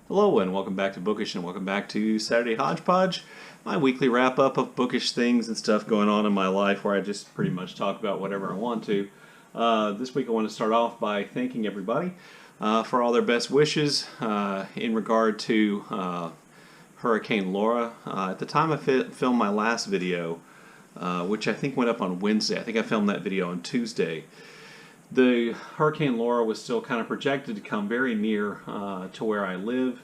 Hello and welcome back to Bookish and welcome back to Saturday Hodgepodge, my weekly wrap-up of bookish things and stuff going on in my life where I just pretty much talk about whatever I want to. This week I want to start off by thanking everybody for all their best wishes in regard to Hurricane Laura. At the time I filmed my last video, which I think went up on Wednesday, I think I filmed that video on Tuesday, the Hurricane Laura was still kind of projected to come very near to where I live,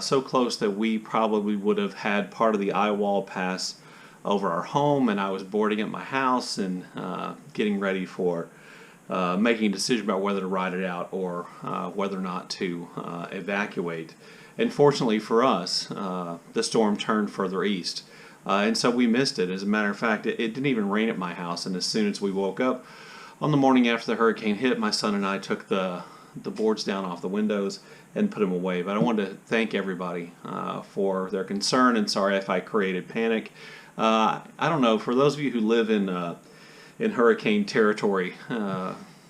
so close that we probably would have had part of the eye wall pass over our home, and I was boarding at my house and getting ready for making a decision about whether to ride it out or whether or not to evacuate. And fortunately for us, the storm turned further east, and so we missed it. As a matter of fact, it didn't even rain at my house, and as soon as we woke up, on the morning after the hurricane hit, my son and I took the boards down off the windows and put them away. But I wanted to thank everybody for their concern, and sorry if I created panic. I don't know, for those of you who live in hurricane territory,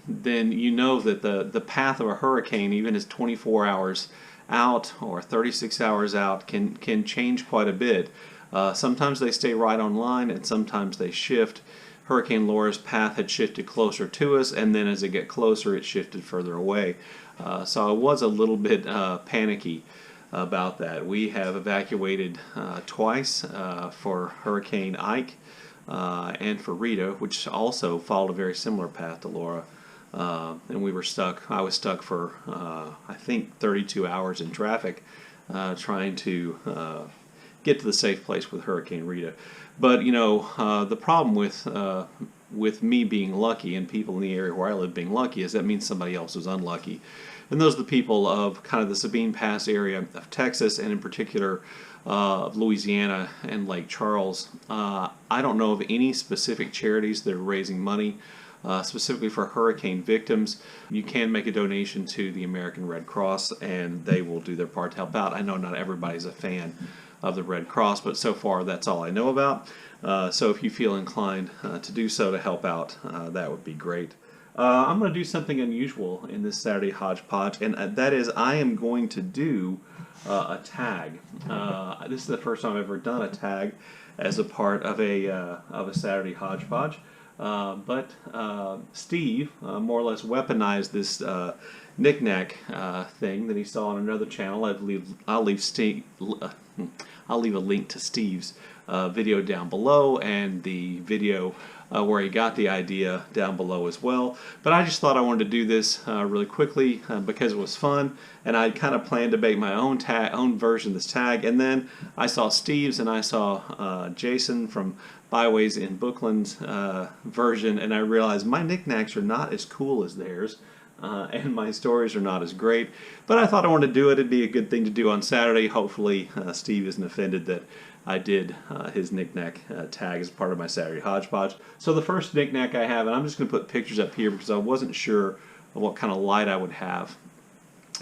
then you know that the path of a hurricane, even as 24 hours out or 36 hours out, can change quite a bit. Sometimes they stay right on line, and sometimes they shift. Hurricane Laura's path had shifted closer to us, and then as it got closer, it shifted further away. So I was a little bit panicky about that. We have evacuated twice for Hurricane Ike and for Rita, which also followed a very similar path to Laura. And we were stuck. I was stuck for, I think, 32 hours in traffic trying to get to the safe place with Hurricane Rita. But you know, the problem with me being lucky and people in the area where I live being lucky is that means somebody else was unlucky, and those are the people of kind of the Sabine Pass area of Texas, and in particular of Louisiana and Lake Charles. I don't know of any specific charities that are raising money specifically for hurricane victims. You can make a donation to the American Red Cross, and they will do their part to help out. I know not everybody's a fan of the Red Cross, but so far that's all I know about. So if you feel inclined to do so to help out, that would be great. I'm going to do something unusual in this Saturday Hodgepodge, and that is I am going to do a tag. This is the first time I've ever done a tag as a part of a Saturday Hodgepodge. But Steve more or less weaponized this Knick Knack thing that he saw on another channel. I'll leave a link to Steve's video down below, and the video where he got the idea down below as well. But I just thought I wanted to do this really quickly because it was fun, and I kind of planned to make my own version of this tag. And then I saw Steve's, and I saw Jason from Byways in Bookland's version, and I realized my knickknacks are not as cool as theirs. And my stories are not as great, but I thought I wanted to do it. It'd be a good thing to do on Saturday. Hopefully Steve isn't offended that I did his knick-knack tag as part of my Saturday Hodgepodge. So the first knick-knack I have, and I'm just going to put pictures up here because I wasn't sure of what kind of light I would have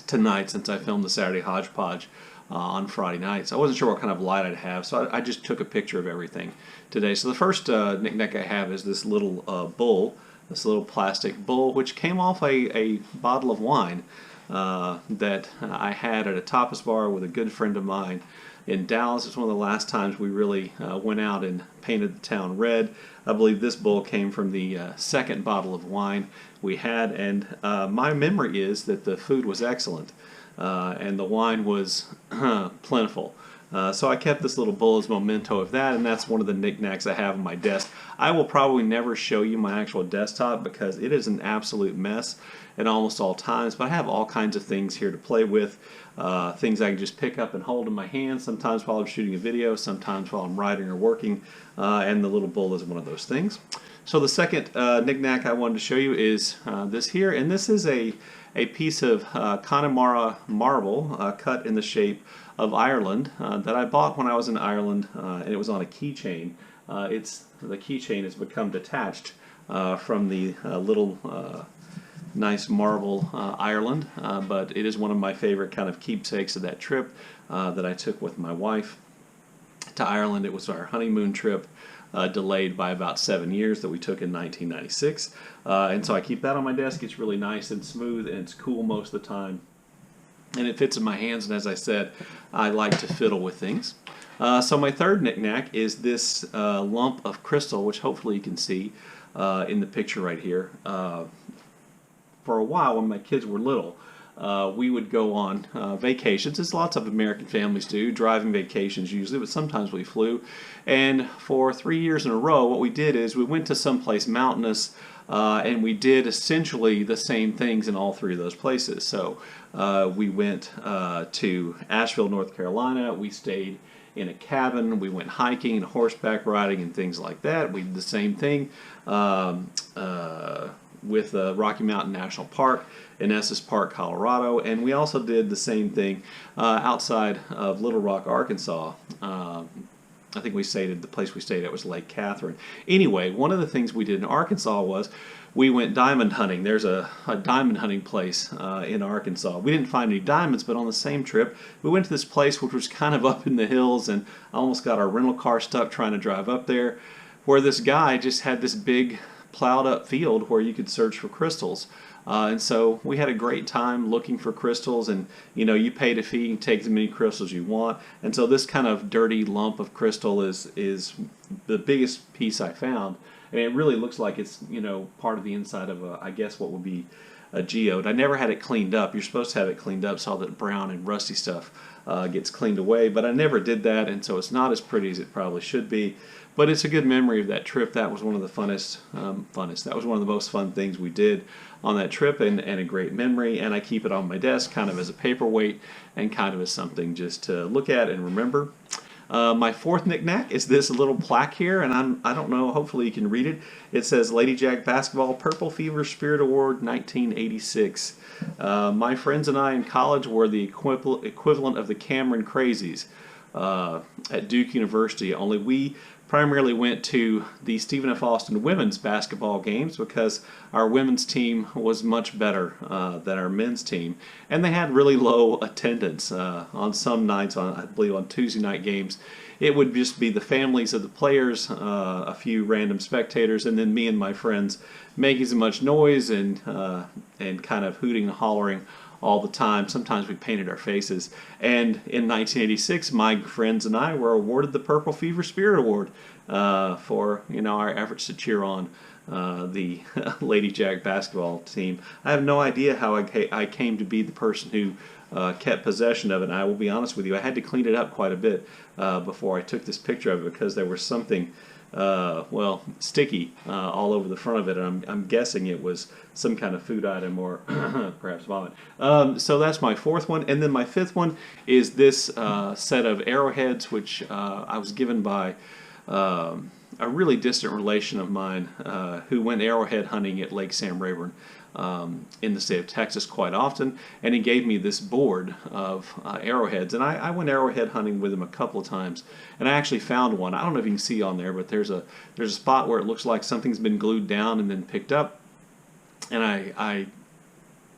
tonight since I filmed the Saturday Hodgepodge on Friday night. So I wasn't sure what kind of light I'd have, so I just took a picture of everything today. So the first knick-knack I have is this little bull. This little plastic bowl, which came off a bottle of wine that I had at a TAPAS bar with a good friend of mine in Dallas. It's one of the last times we really went out and painted the town red. I believe this bowl came from the second bottle of wine we had, and my memory is that the food was excellent and the wine was plentiful. So I kept this little bowl as a memento of that, and that's one of the knickknacks I have on my desk. I will probably never show you my actual desktop because it is an absolute mess at almost all times, but I have all kinds of things here to play with, things I can just pick up and hold in my hand, sometimes while I'm shooting a video, sometimes while I'm writing or working, and the little bowl is one of those things. So the second knickknack I wanted to show you is this here, and this is a piece of Connemara marble cut in the shape of Ireland that I bought when I was in Ireland, and it was on a keychain. The keychain has become detached from the little nice marble Ireland, but it is one of my favorite kind of keepsakes of that trip that I took with my wife to Ireland. It was our honeymoon trip, delayed by about 7 years, that we took in 1996. And so I keep that on my desk. It's really nice and smooth, and it's cool most of the time. and it fits in my hands, and as I said, I like to fiddle with things. So my third knick-knack is this lump of crystal, which hopefully you can see in the picture right here. For a while, when my kids were little, we would go on vacations, as lots of American families do, driving vacations usually, but sometimes we flew. And for 3 years in a row, what we did is we went to someplace mountainous, and we did essentially the same things in all three of those places. So we went to Asheville, North Carolina. We stayed in a cabin. We went hiking and horseback riding and things like that. We did the same thing with Rocky Mountain National Park in Estes Park, Colorado, and we also did the same thing outside of Little Rock, Arkansas. I think the place we stayed at was Lake Catherine. Anyway, one of the things we did in Arkansas was we went diamond hunting. There's a diamond hunting place in Arkansas. We didn't find any diamonds, but on the same trip, we went to this place which was kind of up in the hills, and almost got our rental car stuck trying to drive up there, where this guy just had this big plowed up field where you could search for crystals. And so we had a great time looking for crystals, and you paid a fee, you can take as many crystals you want. And so this kind of dirty lump of crystal is the biggest piece I found, and it really looks like it's part of the inside of I guess what would be a geode. I never had it cleaned up. You're supposed to have it cleaned up so all that brown and rusty stuff gets cleaned away, but I never did that, and so it's not as pretty as it probably should be. But it's a good memory of that trip. That was one of the that was one of the most fun things we did on that trip, and a great memory. And I keep it on my desk kind of as a paperweight and kind of as something just to look at and remember. My fourth knick-knack is this little plaque here, and I don't know, hopefully you can read it. It says Lady Jack Basketball Purple Fever Spirit Award 1986. My friends and I in college were the equivalent of the Cameron Crazies at Duke University, only we primarily went to the Stephen F. Austin women's basketball games because our women's team was much better than our men's team, and they had really low attendance on some nights. I believe on Tuesday night games, it would just be the families of the players, a few random spectators, and then me and my friends making as much noise and kind of hooting and hollering all the time. Sometimes we painted our faces. And in 1986, my friends and I were awarded the Purple Fever Spirit Award for our efforts to cheer on the Lady Jack basketball team. I have no idea how I came to be the person who kept possession of it. And I will be honest with you, I had to clean it up quite a bit before I took this picture of it, because there was something sticky all over the front of it, and I'm guessing it was some kind of food item or perhaps vomit. So that's my fourth one, and then my fifth one is this set of arrowheads, which I was given by a really distant relation of mine who went arrowhead hunting at Lake Sam Rayburn in the state of Texas quite often, and he gave me this board of arrowheads, and I went arrowhead hunting with him a couple of times, and I actually found one. I don't know if you can see on there, but there's a spot where it looks like something's been glued down and then picked up, and I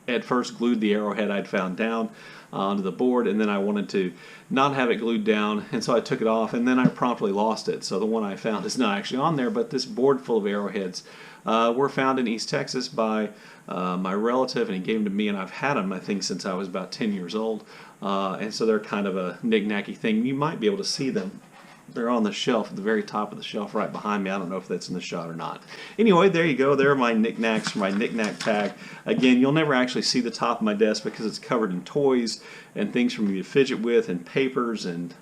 at first glued the arrowhead I'd found down onto the board, and then I wanted to not have it glued down, and so I took it off, and then I promptly lost it. So the one I found is not actually on there, but this board full of arrowheads were found in East Texas by my relative, and he gave them to me, and I've had them, I think, since I was about 10 years old, and so they're kind of a knick-knacky thing. You might be able to see them. They're on the shelf, at the very top of the shelf right behind me. I don't know if that's in the shot or not. Anyway, there you go. There are my knickknacks from my knick-knack pack. Again, you'll never actually see the top of my desk because it's covered in toys and things for me to fidget with, and papers and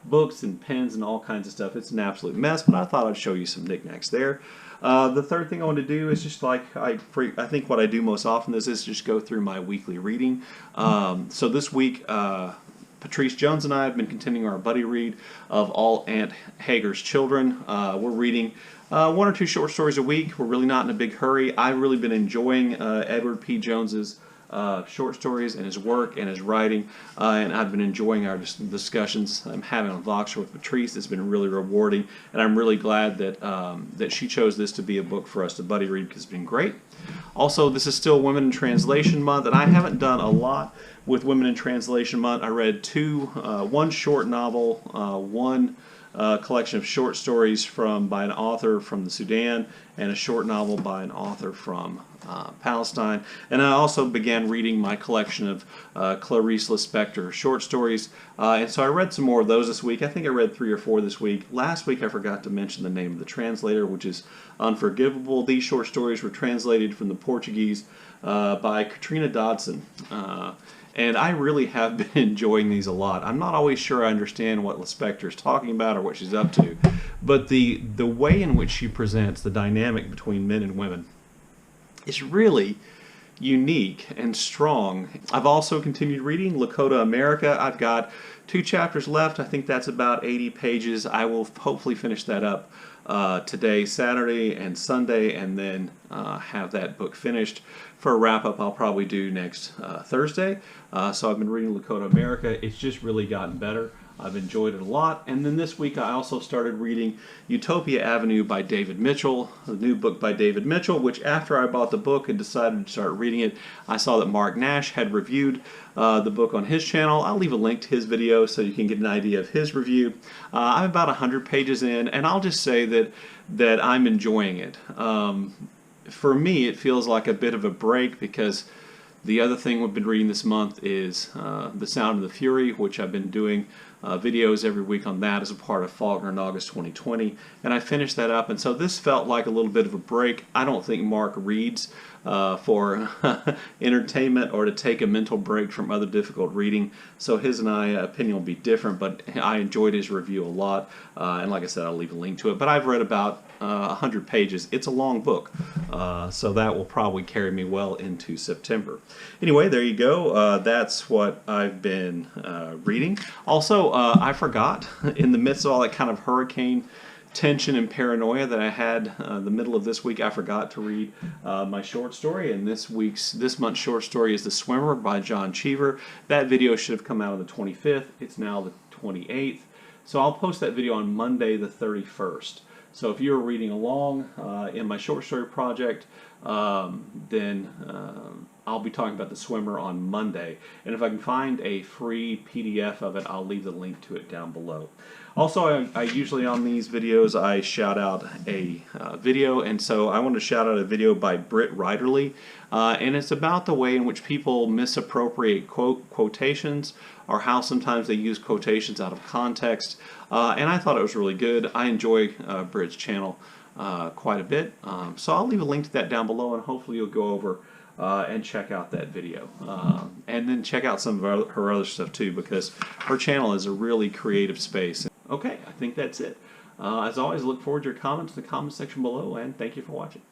books and pens and all kinds of stuff. It's an absolute mess, but I thought I'd show you some knickknacks there. The third thing I want to do is just like I think what I do most often is just go through my weekly reading. So this week, Patrice Jones and I have been continuing our buddy read of All Aunt Hagar's Children. We're reading one or two short stories a week. We're really not in a big hurry. I've really been enjoying Edward P. Jones's short stories and his work and his writing, and I've been enjoying our discussions I'm having on Voxer with Patrice. It's been really rewarding, and I'm really glad that she chose this to be a book for us to buddy read, because it's been great. Also, this is still Women in Translation Month, and I haven't done a lot with Women in Translation Month. I read one short novel, one collection of short stories by an author from the Sudan, and a short novel by an author from Palestine. And I also began reading my collection of Clarice Lispector short stories, and so I read some more of those this week. I think I read 3 or 4 this week. Last week I forgot to mention the name of the translator, which is Unforgivable. These short stories were translated from the Portuguese by Katrina Dodson. And I really have been enjoying these a lot. I'm not always sure I understand what Lispector is talking about or what she's up to, but the way in which she presents the dynamic between men and women is really unique and strong. I've also continued reading Lakota America. I've got 2 chapters left. I think that's about 80 pages. I will hopefully finish that up today, Saturday, and Sunday, and then have that book finished. For a wrap-up, I'll probably do next Thursday. So I've been reading Lakota America. It's just really gotten better. I've enjoyed it a lot. And then this week I also started reading Utopia Avenue by David Mitchell, the new book by David Mitchell, which after I bought the book and decided to start reading it, I saw that Marc Nash had reviewed the book on his channel. I'll leave a link to his video so you can get an idea of his review. I'm about 100 pages in, and I'll just say that I'm enjoying it. For me, it feels like a bit of a break because the other thing we've been reading this month is The Sound of the Fury, which I've been doing videos every week on that as a part of Faulkner in August 2020, and I finished that up, and so this felt like a little bit of a break. I don't think Marc reads for entertainment or to take a mental break from other difficult reading, so his and I opinion will be different, but I enjoyed his review a lot, and like I said, I'll leave a link to it. But I've read about 100 pages. It's a long book, so that will probably carry me well into September. Anyway, there you go. That's what I've been reading. Also, I forgot, in the midst of all that kind of hurricane tension and paranoia that I had the middle of this week, I forgot to read my short story, and this month's short story is The Swimmer by John Cheever. That video should have come out on the 25th. It's now the 28th, so I'll post that video on Monday the 31st. So if you're reading along in my short story project, then I'll be talking about The Swimmer on Monday. And if I can find a free PDF of it, I'll leave the link to it down below. Also, I usually on these videos, I shout out a video, and so I want to shout out a video by Britt Riderly, and it's about the way in which people misappropriate quotations, or how sometimes they use quotations out of context, and I thought it was really good. I enjoy Britt's channel quite a bit, so I'll leave a link to that down below, and hopefully you'll go over and check out that video. And then check out some of her other stuff too, because her channel is a really creative space. Okay, I think that's it. As always, look forward to your comments in the comment section below, and thank you for watching.